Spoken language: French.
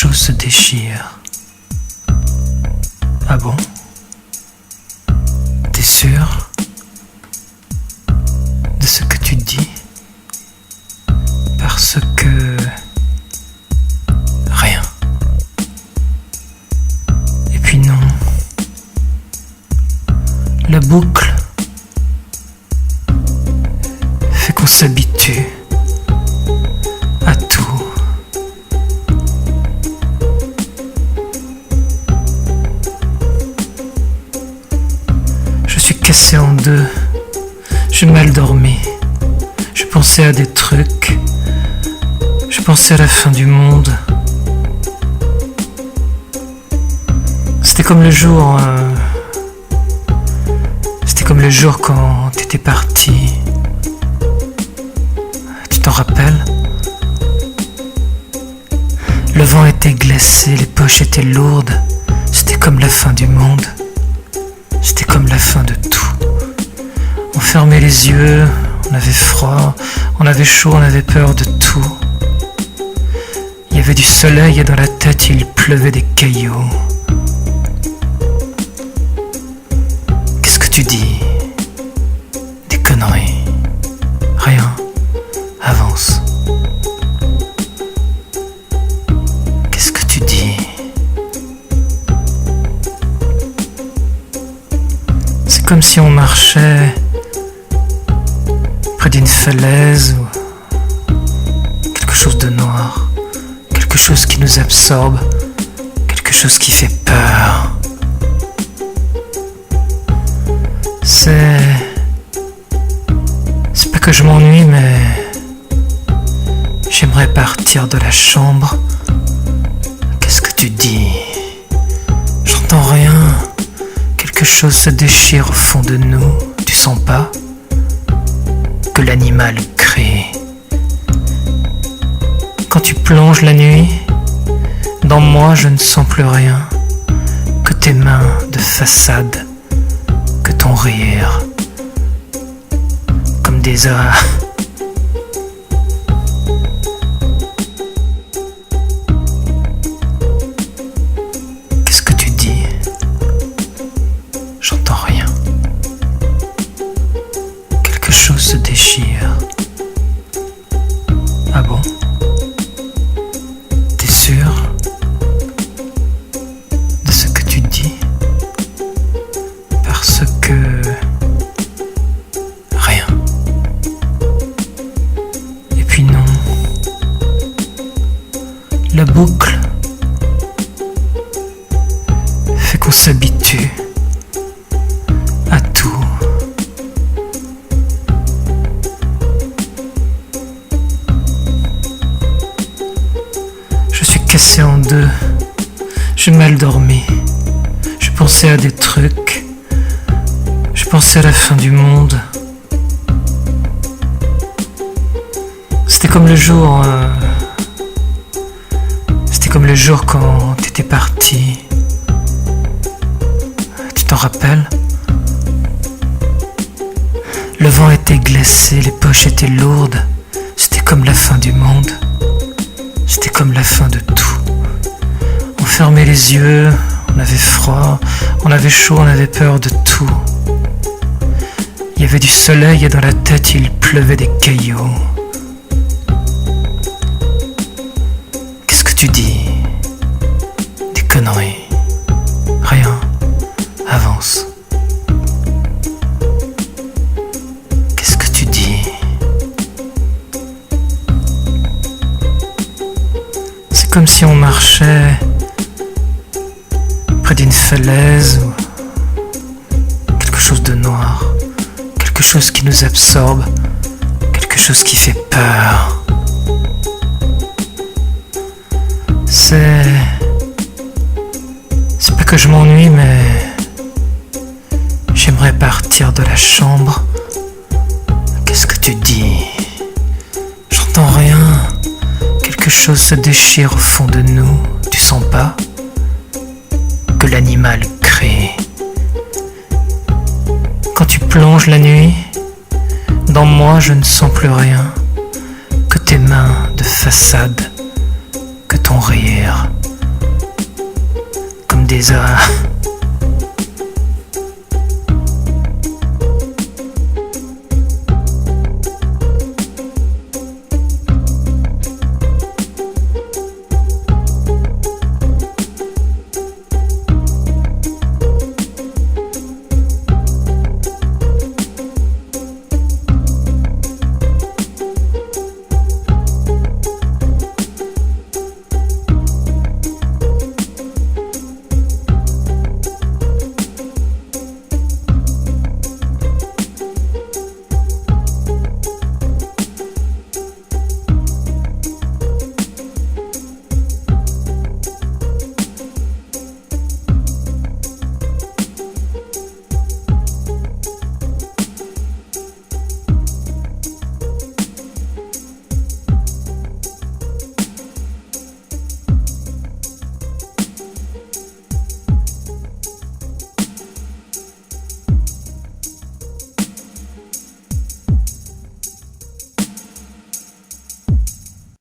chose se déchire. Ah bon? T'es sûr de ce que tu dis? Parce que... rien. Et puis non. La boucle fait qu'on s'habitue à tout. Je suis cassé en deux. J'ai mal dormi. Je pensais à des trucs. Je pensais à la fin du monde. C'était comme le jour... C'était comme le jour quand t'étais parti. Tu t'en rappelles? Le vent était glacé, les poches étaient lourdes. C'était comme la fin du monde. C'était comme la fin de tout. On fermait les yeux, on avait froid, on avait chaud, on avait peur de tout. Il y avait du soleil et dans la tête il pleuvait des cailloux. Qu'est-ce que tu dis? Des conneries. Rien. Avance. Qu'est-ce que tu dis? C'est comme si on marchait près d'une falaise ou quelque chose de noir, quelque chose qui nous absorbe, quelque chose qui fait peur. C'est pas que je m'ennuie, mais j'aimerais partir de la chambre. Qu'est-ce que tu dis? J'entends rien. Quelque chose se déchire au fond de nous. Tu sens pas que l'animal crie? Quand tu plonges la nuit, dans moi je ne sens plus rien, que tes mains de façade, que ton rire, comme des Qu'est-ce que tu dis? J'entends rien. Quelque chose se déchire. Ah bon? T'es sûr de ce que tu dis? Parce que... rien. Et puis non. La boucle fait qu'on s'habitue à tout. Je suis cassé en deux. J'ai mal dormi. Je pensais à des trucs. Je pensais à la fin du monde. C'était comme le jour... C'était comme le jour quand t'étais parti. Tu t'en rappelles? Le vent était glacé, les poches étaient lourdes. C'était comme la fin du monde. C'était comme la fin de tout. On fermait les yeux, on avait froid, on avait chaud, on avait peur de tout. Il y avait du soleil et dans la tête il pleuvait des cailloux. Qu'est-ce que tu dis? Des conneries. Rien. Avance. Qu'est-ce que tu dis? C'est comme si on marchait près d'une falaise ou quelque chose de noir, quelque chose qui nous absorbe, quelque chose qui fait peur. C'est pas que je m'ennuie, mais j'aimerais partir de la chambre. Qu'est-ce que tu dis? J'entends rien. Quelque chose se déchire au fond de nous. Tu sens pas que l'animal crie? Quand tu plonges la nuit, dans moi je ne sens plus rien, que tes mains de façade, que ton rire, les a